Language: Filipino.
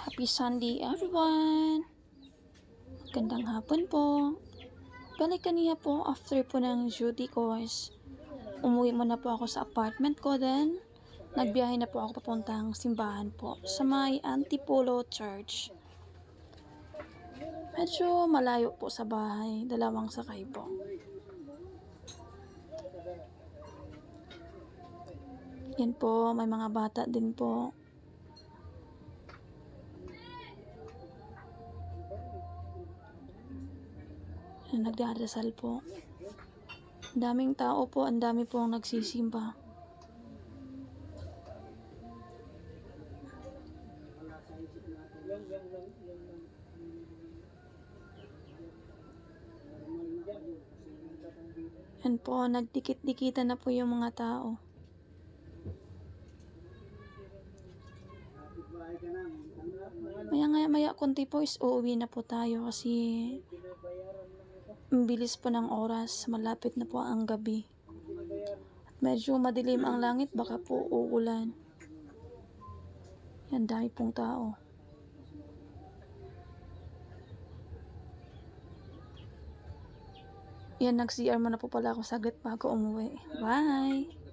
Happy Sunday everyone! Gandang hapon po. Balik kanina po after po ng duty ko is umuwi muna po ako sa apartment ko, then nagbiyahe na po ako papuntang simbahan po sa may Antipolo Church. Medyo malayo po sa bahay, 2 sakay po. Yan po, may mga bata din po. Nagdarasal po. Ang daming tao po, ang dami po ang nagsisimba. Yan po, nagdikit-dikitan na po yung mga tao. Maya konti po is uuwi na po tayo kasi ang bilis po ng oras, malapit na po ang gabi. At medyo madilim ang langit, baka po uulan. Yan, dami pong tao. Yan, nag-CR muna po pala ako saglit bago umuwi. Bye!